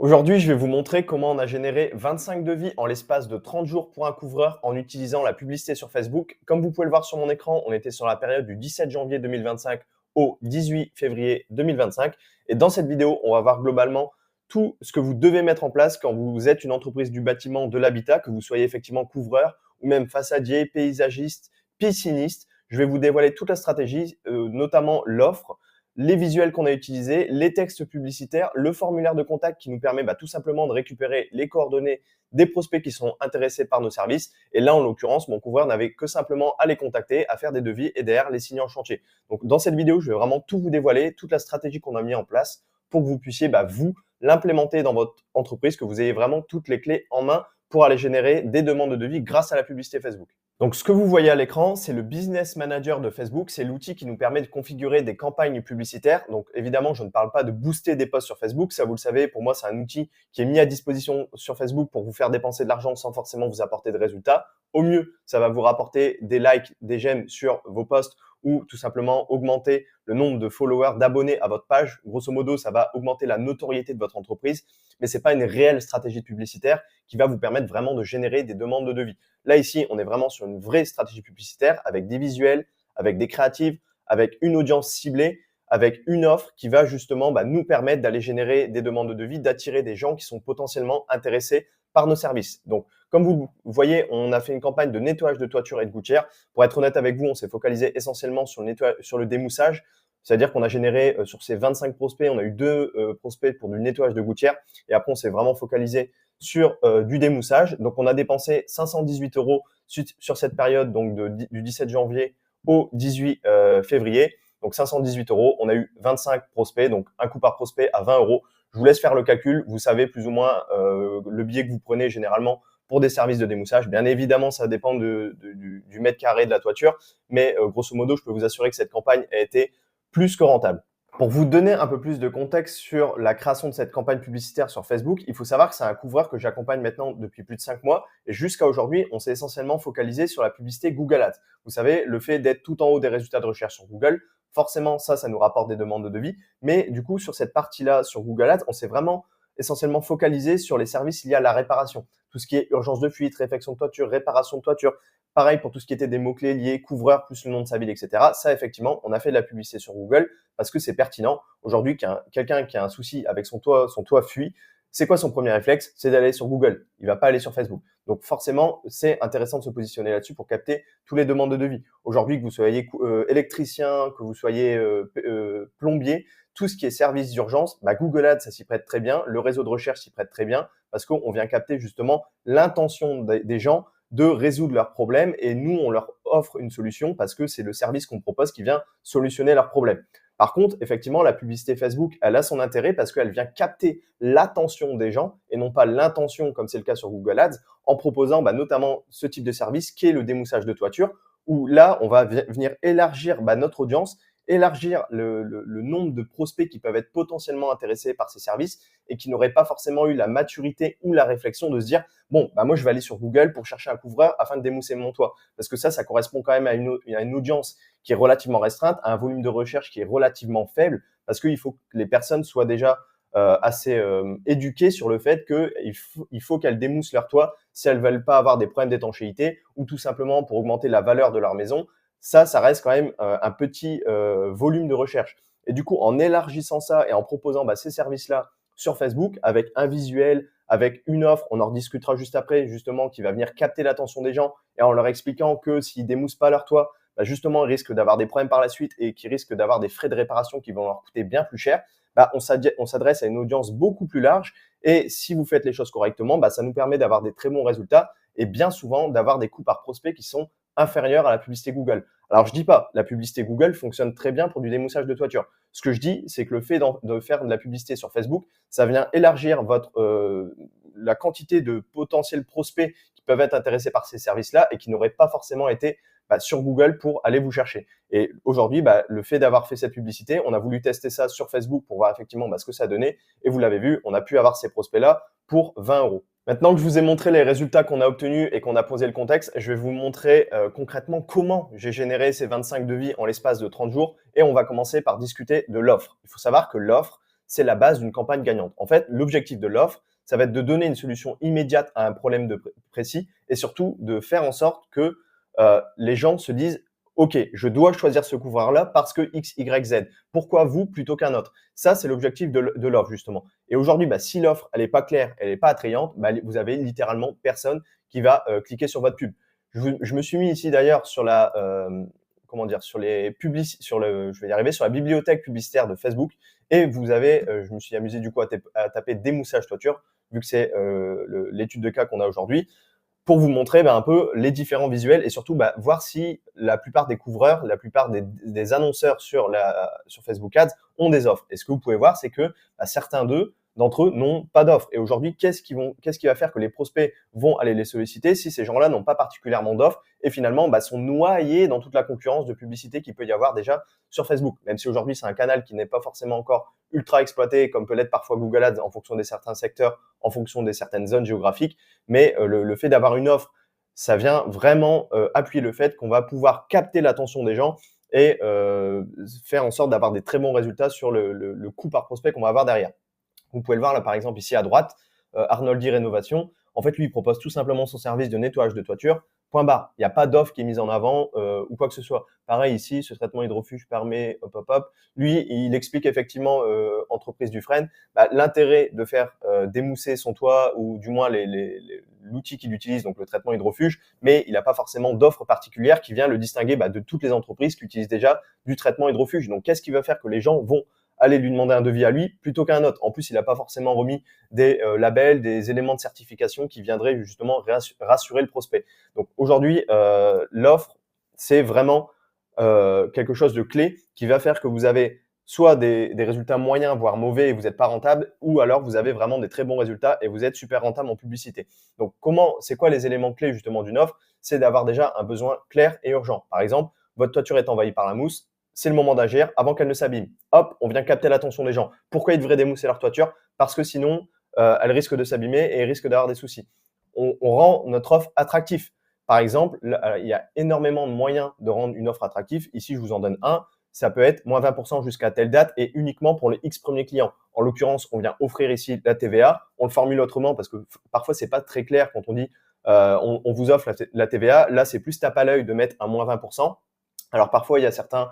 Aujourd'hui, je vais vous montrer comment on a généré 25 devis en l'espace de 30 jours pour un couvreur en utilisant la publicité sur Facebook. Comme vous pouvez le voir sur mon écran, on était sur la période du 17 janvier 2025 au 18 février 2025. Et dans cette vidéo, on va voir globalement tout ce que vous devez mettre en place quand vous êtes une entreprise du bâtiment, de l'habitat, que vous soyez effectivement couvreur ou même façadier, paysagiste, pisciniste. Je vais vous dévoiler toute la stratégie, notamment l'offre, les visuels qu'on a utilisés, les textes publicitaires, le formulaire de contact qui nous permet tout simplement de récupérer les coordonnées des prospects qui sont intéressés par nos services. Et là, en l'occurrence, mon couvreur n'avait que simplement à les contacter, à faire des devis et derrière les signer en chantier. Donc, dans cette vidéo, je vais vraiment tout vous dévoiler, toute la stratégie qu'on a mis en place pour que vous puissiez, vous, l'implémenter dans votre entreprise, que vous ayez vraiment toutes les clés en main pour aller générer des demandes de devis grâce à la publicité Facebook. Donc, ce que vous voyez à l'écran, c'est le Business Manager de Facebook. C'est l'outil qui nous permet de configurer des campagnes publicitaires. Donc, évidemment, je ne parle pas de booster des posts sur Facebook. Ça, vous le savez, pour moi, c'est un outil qui est mis à disposition sur Facebook pour vous faire dépenser de l'argent sans forcément vous apporter de résultats. Au mieux, ça va vous rapporter des likes, des j'aime sur vos posts ou tout simplement augmenter le nombre de followers, d'abonnés à votre page. Grosso modo, ça va augmenter la notoriété de votre entreprise, mais c'est pas une réelle stratégie publicitaire qui va vous permettre vraiment de générer des demandes de devis. Là, ici, on est vraiment sur une vraie stratégie publicitaire avec des visuels, avec des créatives, avec une audience ciblée, avec une offre qui va justement nous permettre d'aller générer des demandes de devis, d'attirer des gens qui sont potentiellement intéressés par nos services. Donc, comme vous le voyez, on a fait une campagne de nettoyage de toiture et de gouttière. Pour être honnête avec vous, on s'est focalisé essentiellement sur le démoussage. C'est-à-dire qu'on a généré sur ces 25 prospects, on a eu deux prospects pour du nettoyage de gouttière. Et après, on s'est vraiment focalisé sur du démoussage. Donc, on a dépensé 518 € sur cette période, donc du 17 janvier au 18 février. Donc, 518 €. On a eu 25 prospects, donc un coût par prospect à 20 €. Je vous laisse faire le calcul. Vous savez plus ou moins le billet que vous prenez généralement pour des services de démoussage. Bien évidemment, ça dépend du mètre carré de la toiture, mais grosso modo, je peux vous assurer que cette campagne a été plus que rentable. Pour vous donner un peu plus de contexte sur la création de cette campagne publicitaire sur Facebook, il faut savoir que c'est un couvreur que j'accompagne maintenant depuis plus de 5 mois. Et jusqu'à aujourd'hui, on s'est essentiellement focalisé sur la publicité Google Ads. Vous savez, le fait d'être tout en haut des résultats de recherche sur Google, forcément, ça nous rapporte des demandes de devis. Mais du coup, sur cette partie-là, sur Google Ads, on s'est vraiment essentiellement focalisé sur les services liés à la réparation. Tout ce qui est urgence de fuite, réfection de toiture, réparation de toiture. Pareil pour tout ce qui était des mots-clés liés, couvreur plus le nom de sa ville, etc. Ça, effectivement, on a fait de la publicité sur Google parce que c'est pertinent. Aujourd'hui, quelqu'un qui a un souci avec son toit fuit, c'est quoi son premier réflexe? C'est d'aller sur Google. Il va pas aller sur Facebook. Donc forcément, c'est intéressant de se positionner là-dessus pour capter tous les demandes de devis. Aujourd'hui, que vous soyez électricien, que vous soyez plombier, tout ce qui est service d'urgence, Google Ads, ça s'y prête très bien. Le réseau de recherche s'y prête très bien parce qu'on vient capter justement l'intention des gens de résoudre leurs problèmes et nous, on leur offre une solution parce que c'est le service qu'on propose qui vient solutionner leurs problèmes. Par contre, effectivement, la publicité Facebook, elle a son intérêt parce qu'elle vient capter l'attention des gens et non pas l'intention, comme c'est le cas sur Google Ads, en proposant notamment ce type de service qui est le démoussage de toiture, où là, on va venir élargir notre audience, élargir le nombre de prospects qui peuvent être potentiellement intéressés par ces services et qui n'auraient pas forcément eu la maturité ou la réflexion de se dire bon, moi, je vais aller sur Google pour chercher un couvreur afin de démousser mon toit. Parce que ça correspond quand même à une audience qui est relativement restreinte, à un volume de recherche qui est relativement faible, parce qu'il faut que les personnes soient déjà assez éduquées sur le fait qu'il faut qu'elles démoussent leur toit si elles veulent pas avoir des problèmes d'étanchéité ou tout simplement pour augmenter la valeur de leur maison. Ça reste quand même un petit volume de recherche. Et du coup, en élargissant ça et en proposant ces services-là sur Facebook avec un visuel, avec une offre, on en rediscutera juste après, justement, qui va venir capter l'attention des gens et en leur expliquant que s'ils démoussent pas leur toit, justement, ils risquent d'avoir des problèmes par la suite et qu'ils risquent d'avoir des frais de réparation qui vont leur coûter bien plus cher. On s'adresse à une audience beaucoup plus large et si vous faites les choses correctement, ça nous permet d'avoir des très bons résultats et bien souvent d'avoir des coûts par prospect qui sont inférieurs à la publicité Google. Alors, je dis pas, la publicité Google fonctionne très bien pour du démoussage de toiture. Ce que je dis, c'est que le fait de faire de la publicité sur Facebook, ça vient élargir la quantité de potentiels prospects qui peuvent être intéressés par ces services-là et qui n'auraient pas forcément été sur Google pour aller vous chercher. Et aujourd'hui, le fait d'avoir fait cette publicité, on a voulu tester ça sur Facebook pour voir effectivement ce que ça donnait. Et vous l'avez vu, on a pu avoir ces prospects-là pour 20 €. Maintenant que je vous ai montré les résultats qu'on a obtenus et qu'on a posé le contexte, je vais vous montrer concrètement comment j'ai généré ces 25 devis en l'espace de 30 jours et on va commencer par discuter de l'offre. Il faut savoir que l'offre, c'est la base d'une campagne gagnante. En fait, l'objectif de l'offre, ça va être de donner une solution immédiate à un problème précis et surtout de faire en sorte que les gens se disent OK, je dois choisir ce couvreur-là parce que X, Y, Z. Pourquoi vous plutôt qu'un autre? Ça, c'est l'objectif de l'offre, justement. Et aujourd'hui, si l'offre, elle n'est pas claire, elle n'est pas attrayante, vous avez littéralement personne qui va cliquer sur votre pub. Je me suis mis ici d'ailleurs sur la, comment dire, sur les je vais y arriver, sur la bibliothèque publicitaire de Facebook. Et vous avez, je me suis amusé du coup à taper démoussage toiture, vu que c'est l'étude de cas qu'on a aujourd'hui, pour vous montrer un peu les différents visuels et surtout voir si la plupart des couvreurs, la plupart des annonceurs sur Facebook Ads ont des offres. Et ce que vous pouvez voir, c'est que certains d'entre eux n'ont pas d'offres. Et aujourd'hui, qu'est-ce qui va faire que les prospects vont aller les solliciter si ces gens-là n'ont pas particulièrement d'offres et finalement sont noyés dans toute la concurrence de publicité qu'il peut y avoir déjà sur Facebook. Même si aujourd'hui, c'est un canal qui n'est pas forcément encore ultra exploité, comme peut l'être parfois Google Ads en fonction des certains secteurs, en fonction des certaines zones géographiques. Mais le fait d'avoir une offre, ça vient vraiment appuyer le fait qu'on va pouvoir capter l'attention des gens et faire en sorte d'avoir des très bons résultats sur le coût par prospect qu'on va avoir derrière. Vous pouvez le voir là par exemple ici à droite, Arnoldi Rénovation. En fait, lui, il propose tout simplement son service de nettoyage de toiture. Point barre. Il n'y a pas d'offre qui est mise en avant ou quoi que ce soit. Pareil ici, ce traitement hydrofuge permet, hop, hop, hop. Lui, il explique effectivement, entreprise Dufresne, l'intérêt de faire démousser son toit ou du moins l'outil qu'il utilise, donc le traitement hydrofuge, mais il n'a pas forcément d'offre particulière qui vient le distinguer de toutes les entreprises qui utilisent déjà du traitement hydrofuge. Donc, qu'est-ce qui va faire que les gens vont aller lui demander un devis à lui plutôt qu'à un autre? En plus, il n'a pas forcément remis des labels, des éléments de certification qui viendraient justement rassurer le prospect. Donc aujourd'hui, l'offre, c'est vraiment quelque chose de clé qui va faire que vous avez soit des résultats moyens, voire mauvais, et vous n'êtes pas rentable, ou alors vous avez vraiment des très bons résultats et vous êtes super rentable en publicité. Donc c'est quoi les éléments clés justement d'une offre? C'est d'avoir déjà un besoin clair et urgent. Par exemple, votre toiture est envahie par la mousse, c'est le moment d'agir avant qu'elle ne s'abîme. Hop, on vient capter l'attention des gens. Pourquoi ils devraient démousser leur toiture? Parce que sinon, elle risque de s'abîmer et risque d'avoir des soucis. On rend notre offre attractive. Par exemple, il y a énormément de moyens de rendre une offre attractive. Ici, je vous en donne un. Ça peut être moins 20% jusqu'à telle date et uniquement pour les X premiers clients. En l'occurrence, on vient offrir ici la TVA. On le formule autrement parce que parfois, c'est pas très clair quand on dit on vous offre la TVA. Là, c'est plus tape à l'œil de mettre un moins 20%. Alors parfois, il y a certaines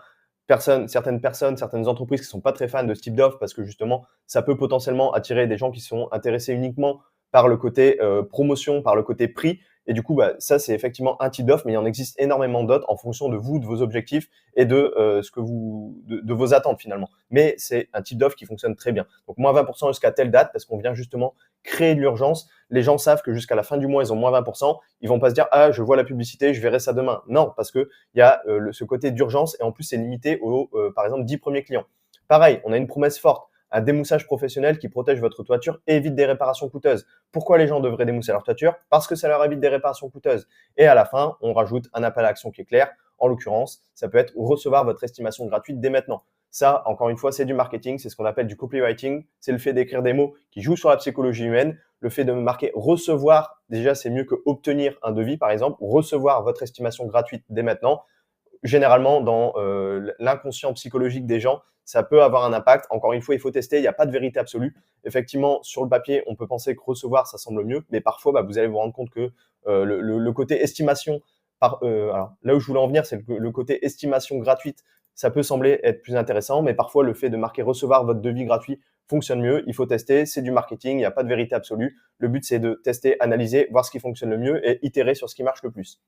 personnes, certaines entreprises qui sont pas très fans de ce type d'offre parce que justement, ça peut potentiellement attirer des gens qui sont intéressés uniquement par le côté promotion, par le côté prix. Et du coup, ça, c'est effectivement un type d'offre, mais il en existe énormément d'autres en fonction de vous, de vos objectifs et de vos attentes finalement. Mais c'est un type d'offre qui fonctionne très bien. Donc, moins 20% jusqu'à telle date parce qu'on vient justement créer de l'urgence. Les gens savent que jusqu'à la fin du mois, ils ont moins 20%. Ils vont pas se dire, ah, je vois la publicité, je verrai ça demain. Non, parce que il y a ce côté d'urgence et en plus, c'est limité aux, par exemple, 10 premiers clients. Pareil, on a une promesse forte. Un démoussage professionnel qui protège votre toiture et évite des réparations coûteuses. Pourquoi les gens devraient démousser leur toiture? Parce que ça leur évite des réparations coûteuses. Et à la fin, on rajoute un appel à action qui est clair. En l'occurrence, ça peut être recevoir votre estimation gratuite dès maintenant. Ça, encore une fois, c'est du marketing, c'est ce qu'on appelle du copywriting. C'est le fait d'écrire des mots qui jouent sur la psychologie humaine. Le fait de marquer recevoir, déjà, c'est mieux que obtenir un devis, par exemple. Recevoir votre estimation gratuite dès maintenant. Généralement, dans l'inconscient psychologique des gens, ça peut avoir un impact. Encore une fois, il faut tester, il n'y a pas de vérité absolue. Effectivement, sur le papier, on peut penser que recevoir, ça semble mieux, mais parfois, vous allez vous rendre compte que le côté estimation, alors, là où je voulais en venir, c'est que le côté estimation gratuite, ça peut sembler être plus intéressant, mais parfois, le fait de marquer recevoir votre devis gratuit fonctionne mieux. Il faut tester, c'est du marketing, il n'y a pas de vérité absolue. Le but, c'est de tester, analyser, voir ce qui fonctionne le mieux et itérer sur ce qui marche le plus.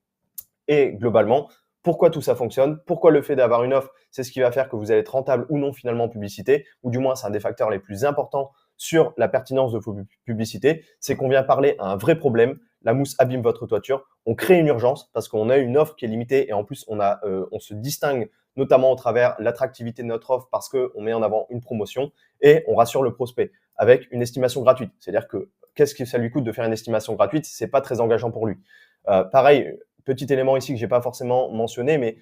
Et globalement, pourquoi tout ça fonctionne? Pourquoi le fait d'avoir une offre, c'est ce qui va faire que vous allez être rentable ou non finalement en publicité, ou du moins c'est un des facteurs les plus importants sur la pertinence de vos publicités, c'est qu'on vient parler à un vrai problème. La mousse abîme votre toiture. On crée une urgence parce qu'on a une offre qui est limitée et en plus on se distingue notamment au travers l'attractivité de notre offre parce qu'on met en avant une promotion et on rassure le prospect avec une estimation gratuite. C'est-à-dire que qu'est-ce que ça lui coûte de faire une estimation gratuite? C'est pas très engageant pour lui. Pareil, petit élément ici que j'ai pas forcément mentionné, mais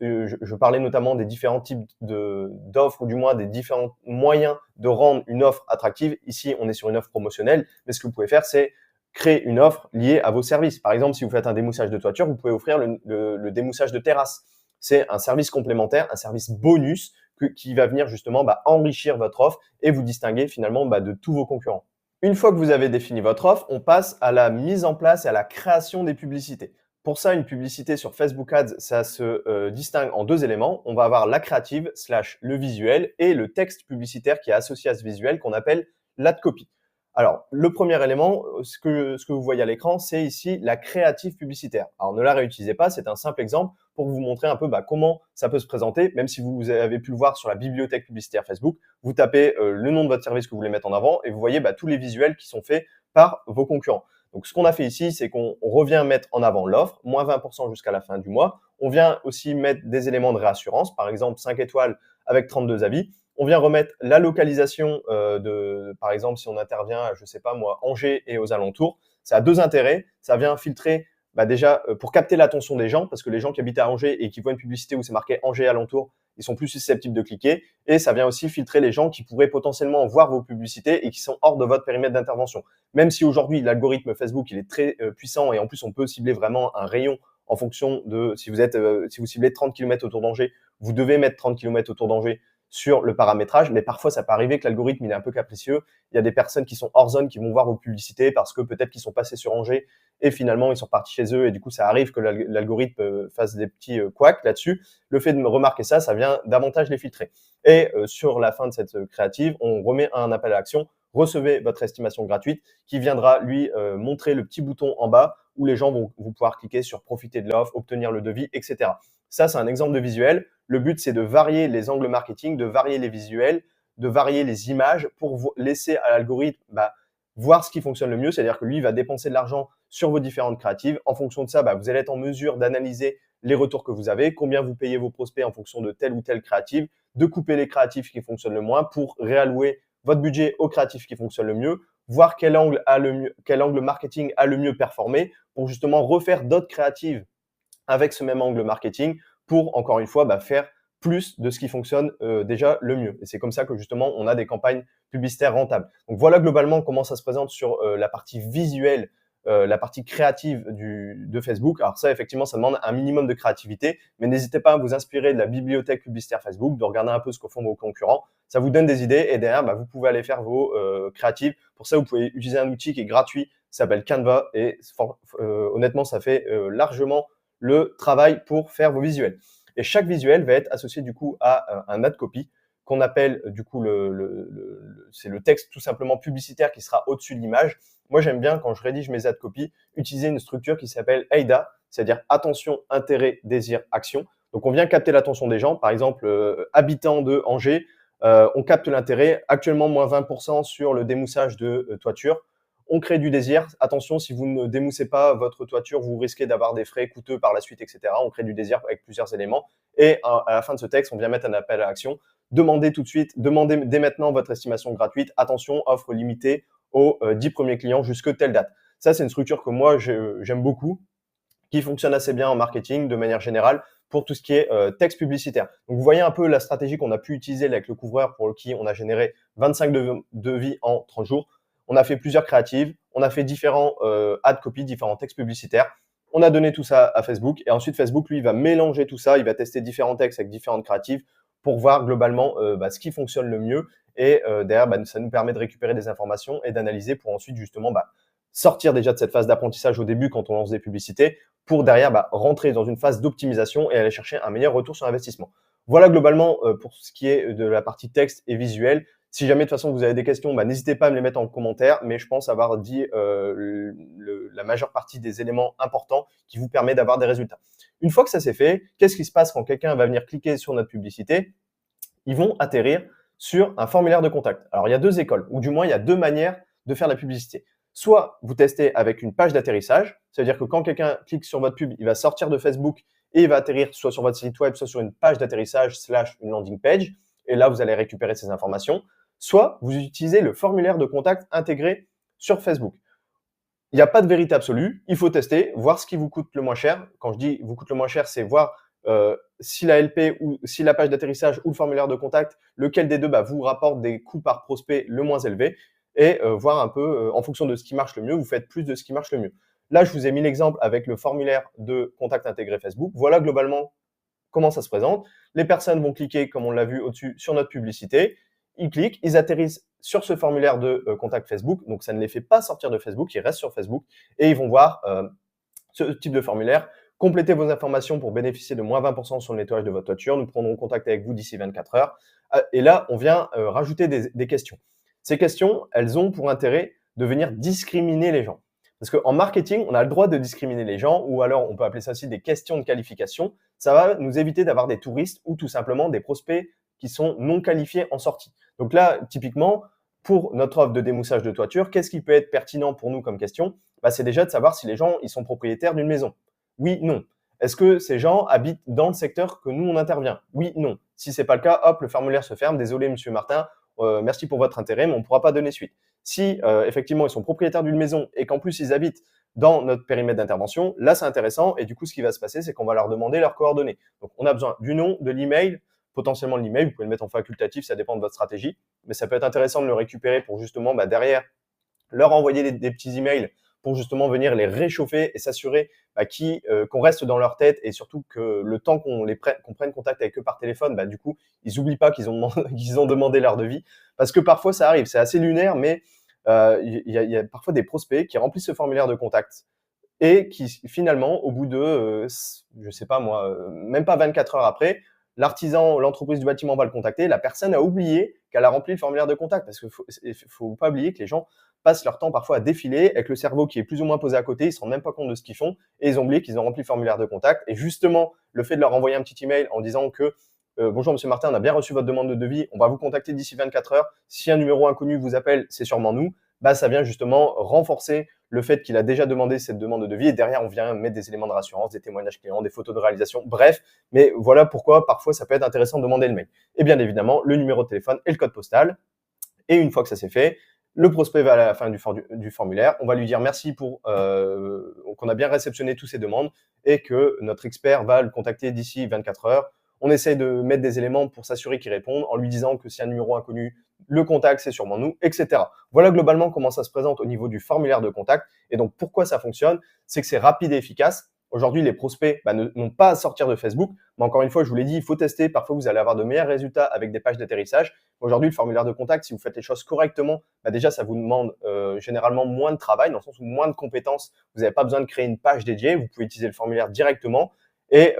je parlais notamment des différents types d'offres ou du moins des différents moyens de rendre une offre attractive. Ici, on est sur une offre promotionnelle, mais ce que vous pouvez faire, c'est créer une offre liée à vos services. Par exemple, si vous faites un démoussage de toiture, vous pouvez offrir le démoussage de terrasse. C'est un service complémentaire, un service bonus qui va venir justement enrichir votre offre et vous distinguer finalement de tous vos concurrents. Une fois que vous avez défini votre offre, on passe à la mise en place et à la création des publicités. Pour ça, une publicité sur Facebook Ads, ça se distingue en deux éléments. On va avoir la créative / le visuel et le texte publicitaire qui est associé à ce visuel qu'on appelle l'ad copy. Alors, le premier élément, ce que vous voyez à l'écran, c'est ici la créative publicitaire. Alors, ne la réutilisez pas, c'est un simple exemple pour vous montrer un peu comment ça peut se présenter, même si vous avez pu le voir sur la bibliothèque publicitaire Facebook. Vous tapez le nom de votre service que vous voulez mettre en avant et vous voyez tous les visuels qui sont faits par vos concurrents. Donc, ce qu'on a fait ici, c'est qu'on revient mettre en avant l'offre, moins 20% jusqu'à la fin du mois. On vient aussi mettre des éléments de réassurance, par exemple 5 étoiles avec 32 avis. On vient remettre la localisation par exemple, si on intervient, je sais pas moi, Angers et aux alentours. Ça a deux intérêts. Ça vient filtrer déjà pour capter l'attention des gens, parce que les gens qui habitent à Angers et qui voient une publicité où c'est marqué Angers alentour, ils sont plus susceptibles de cliquer. Et ça vient aussi filtrer les gens qui pourraient potentiellement voir vos publicités et qui sont hors de votre périmètre d'intervention. Même si aujourd'hui, l'algorithme Facebook, il est très puissant et en plus, on peut cibler vraiment un rayon en fonction de si vous ciblez 30 km autour d'Angers, vous devez mettre 30 km autour d'Angers sur le paramétrage, mais parfois ça peut arriver que l'algorithme il est un peu capricieux. Il y a des personnes qui sont hors zone qui vont voir vos publicités parce que peut-être qu'ils sont passés sur Angers et finalement ils sont partis chez eux et du coup ça arrive que l'algorithme fasse des petits couacs là-dessus. Le fait de me remarquer ça, ça vient davantage les filtrer. Et sur la fin de cette créative, on remet un appel à l'action. Recevez votre estimation gratuite qui viendra lui montrer le petit bouton en bas où les gens vont pouvoir cliquer sur profiter de l'offre, obtenir le devis, etc. Ça, c'est un exemple de visuel. Le but, c'est de varier les angles marketing, de varier les visuels, de varier les images pour laisser à l'algorithme voir ce qui fonctionne le mieux. C'est-à-dire que lui, il va dépenser de l'argent sur vos différentes créatives. En fonction de ça, vous allez être en mesure d'analyser les retours que vous avez, combien vous payez vos prospects en fonction de telle ou telle créative, de couper les créatifs qui fonctionnent le moins pour réallouer votre budget aux créatifs qui fonctionnent le mieux, voir quel angle marketing a le mieux performé pour justement refaire d'autres créatives avec ce même angle marketing pour, encore une fois, faire plus de ce qui fonctionne déjà le mieux. Et c'est comme ça que justement, on a des campagnes publicitaires rentables. Donc voilà globalement comment ça se présente sur la partie visuelle, la partie créative de Facebook. Alors ça, effectivement, ça demande un minimum de créativité, mais n'hésitez pas à vous inspirer de la bibliothèque publicitaire Facebook, de regarder un peu ce que font vos concurrents. Ça vous donne des idées et derrière, vous pouvez aller faire vos créatives. Pour ça, vous pouvez utiliser un outil qui est gratuit, ça s'appelle Canva et honnêtement, ça fait largement le travail pour faire vos visuels. Et chaque visuel va être associé du coup à un ad copy qu'on appelle du coup c'est le texte tout simplement publicitaire qui sera au-dessus de l'image. Moi, j'aime bien quand je rédige mes ad copy utiliser une structure qui s'appelle AIDA, c'est-à-dire attention, intérêt, désir, action. Donc, on vient capter l'attention des gens. Par exemple, habitant de Angers, on capte l'intérêt. Actuellement, moins 20% sur le démoussage de toiture. On crée du désir. Attention, si vous ne démoussez pas votre toiture, vous risquez d'avoir des frais coûteux par la suite, etc. On crée du désir avec plusieurs éléments. Et à la fin de ce texte, on vient mettre un appel à l'action. Demandez tout de suite, demandez dès maintenant votre estimation gratuite. Attention, offre limitée aux 10 premiers clients jusque telle date. Ça, c'est une structure que moi, j'aime beaucoup, qui fonctionne assez bien en marketing de manière générale pour tout ce qui est texte publicitaire. Donc, vous voyez un peu la stratégie qu'on a pu utiliser avec le couvreur pour qui on a généré 25 devis en 30 jours. On a fait plusieurs créatives, on a fait différents ad copy, différents textes publicitaires. On a donné tout ça à Facebook et ensuite Facebook, lui, va mélanger tout ça. Il va tester différents textes avec différentes créatives pour voir globalement ce qui fonctionne le mieux. Et derrière, ça nous permet de récupérer des informations et d'analyser pour ensuite justement sortir déjà de cette phase d'apprentissage au début quand on lance des publicités pour derrière rentrer dans une phase d'optimisation et aller chercher un meilleur retour sur investissement. Voilà globalement pour ce qui est de la partie texte et visuel. Si jamais de toute façon vous avez des questions, n'hésitez pas à me les mettre en commentaire, mais je pense avoir dit la majeure partie des éléments importants qui vous permettent d'avoir des résultats. Une fois que ça c'est fait, qu'est-ce qui se passe quand quelqu'un va venir cliquer sur notre publicité? Ils vont atterrir sur un formulaire de contact. Alors il y a deux écoles, ou du moins il y a deux manières de faire la publicité. Soit vous testez avec une page d'atterrissage, c'est-à-dire que quand quelqu'un clique sur votre pub, il va sortir de Facebook et il va atterrir soit sur votre site web, soit sur une page d'atterrissage / une landing page, et là vous allez récupérer ces informations. Soit vous utilisez le formulaire de contact intégré sur Facebook. Il n'y a pas de vérité absolue, il faut tester, voir ce qui vous coûte le moins cher. Quand je dis vous coûte le moins cher, c'est voir si la LP ou si la page d'atterrissage ou le formulaire de contact, lequel des deux vous rapporte des coûts par prospect le moins élevé et voir un peu en fonction de ce qui marche le mieux, vous faites plus de ce qui marche le mieux. Là, je vous ai mis l'exemple avec le formulaire de contact intégré Facebook. Voilà globalement comment ça se présente. Les personnes vont cliquer, comme on l'a vu au-dessus, sur notre publicité. Ils cliquent, ils atterrissent sur ce formulaire de contact Facebook. Donc, ça ne les fait pas sortir de Facebook, ils restent sur Facebook et ils vont voir ce type de formulaire. Complétez vos informations pour bénéficier de moins 20% sur le nettoyage de votre toiture. Nous prendrons contact avec vous d'ici 24 heures. Et là, on vient rajouter des questions. Ces questions, elles ont pour intérêt de venir discriminer les gens. Parce qu'en marketing, on a le droit de discriminer les gens, ou alors on peut appeler ça aussi des questions de qualification. Ça va nous éviter d'avoir des touristes ou tout simplement des prospects qui sont non qualifiés en sortie. Donc là, typiquement, pour notre offre de démoussage de toiture, qu'est-ce qui peut être pertinent pour nous comme question? C'est déjà de savoir si les gens ils sont propriétaires d'une maison. Oui, non. Est-ce que ces gens habitent dans le secteur que nous, on intervient? Oui, non. Si ce n'est pas le cas, hop, le formulaire se ferme. Désolé, monsieur Martin, merci pour votre intérêt, mais on ne pourra pas donner suite. Si effectivement ils sont propriétaires d'une maison et qu'en plus ils habitent dans notre périmètre d'intervention, là c'est intéressant et du coup ce qui va se passer c'est qu'on va leur demander leurs coordonnées. Donc on a besoin du nom, de l'email, potentiellement de l'email, vous pouvez le mettre en facultatif, ça dépend de votre stratégie, mais ça peut être intéressant de le récupérer pour justement derrière leur envoyer des petits emails pour justement venir les réchauffer et s'assurer qu'on reste dans leur tête et surtout que le temps qu'on prenne contact avec eux par téléphone, du coup, ils n'oublient pas qu'ils ont demandé leur devis. Parce que parfois, ça arrive, c'est assez lunaire, mais il y a parfois des prospects qui remplissent ce formulaire de contact et qui finalement, au bout de, je sais pas moi, même pas 24 heures après, l'artisan, l'entreprise du bâtiment va le contacter, la personne a oublié qu'elle a rempli le formulaire de contact parce qu'il faut pas oublier que les gens passent leur temps parfois à défiler avec le cerveau qui est plus ou moins posé à côté, ils ne se rendent même pas compte de ce qu'ils font et ils ont oublié qu'ils ont rempli le formulaire de contact. Et justement, le fait de leur envoyer un petit email en disant que bonjour monsieur Martin, on a bien reçu votre demande de devis, on va vous contacter d'ici 24 heures. Si un numéro inconnu vous appelle, c'est sûrement nous. Ça vient justement renforcer le fait qu'il a déjà demandé cette demande de devis et derrière on vient mettre des éléments de rassurance, des témoignages clients, des photos de réalisation, bref. Mais voilà pourquoi parfois ça peut être intéressant de demander le mail. Et bien évidemment, le numéro de téléphone et le code postal. Et une fois que ça c'est fait, le prospect va à la fin du formulaire, on va lui dire merci pour qu'on a bien réceptionné toutes ces demandes et que notre expert va le contacter d'ici 24 heures. On essaie de mettre des éléments pour s'assurer qu'il réponde en lui disant que si un numéro inconnu le contact, c'est sûrement nous, etc. Voilà globalement comment ça se présente au niveau du formulaire de contact. Et donc pourquoi ça fonctionne? C'est que c'est rapide et efficace. Aujourd'hui, les prospects n'ont pas à sortir de Facebook. Mais encore une fois, je vous l'ai dit, il faut tester. Parfois, vous allez avoir de meilleurs résultats avec des pages d'atterrissage. Aujourd'hui, le formulaire de contact, si vous faites les choses correctement, déjà, ça vous demande généralement moins de travail, dans le sens où moins de compétences. Vous n'avez pas besoin de créer une page dédiée. Vous pouvez utiliser le formulaire directement et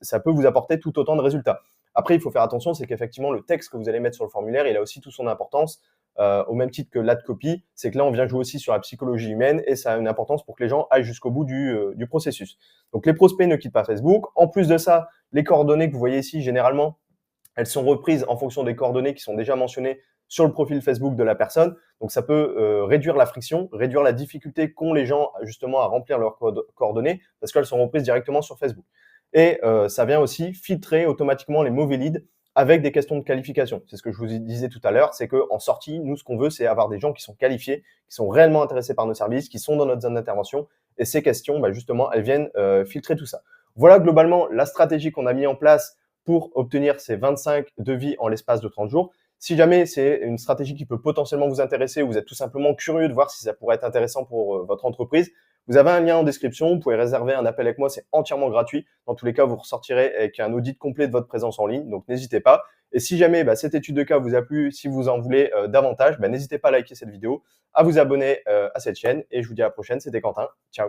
ça peut vous apporter tout autant de résultats. Après, il faut faire attention, c'est qu'effectivement, le texte que vous allez mettre sur le formulaire, il a aussi toute son importance. Au même titre que l'ad copy, c'est que là, on vient jouer aussi sur la psychologie humaine et ça a une importance pour que les gens aillent jusqu'au bout du processus. Donc, les prospects ne quittent pas Facebook. En plus de ça, les coordonnées que vous voyez ici, généralement, elles sont reprises en fonction des coordonnées qui sont déjà mentionnées sur le profil Facebook de la personne. Donc, ça peut réduire la friction, réduire la difficulté qu'ont les gens justement à remplir leurs coordonnées parce qu'elles sont reprises directement sur Facebook. Et ça vient aussi filtrer automatiquement les mauvais leads avec des questions de qualification. C'est ce que je vous disais tout à l'heure, c'est qu'en sortie, nous, ce qu'on veut, c'est avoir des gens qui sont qualifiés, qui sont réellement intéressés par nos services, qui sont dans notre zone d'intervention. Et ces questions, justement, elles viennent filtrer tout ça. Voilà globalement la stratégie qu'on a mis en place pour obtenir ces 25 devis en l'espace de 30 jours. Si jamais c'est une stratégie qui peut potentiellement vous intéresser ou vous êtes tout simplement curieux de voir si ça pourrait être intéressant pour votre entreprise, vous avez un lien en description, vous pouvez réserver un appel avec moi, c'est entièrement gratuit. Dans tous les cas, vous ressortirez avec un audit complet de votre présence en ligne, donc n'hésitez pas. Et si jamais cette étude de cas vous a plu, si vous en voulez davantage, n'hésitez pas à liker cette vidéo, à vous abonner à cette chaîne et je vous dis à la prochaine, c'était Quentin, ciao.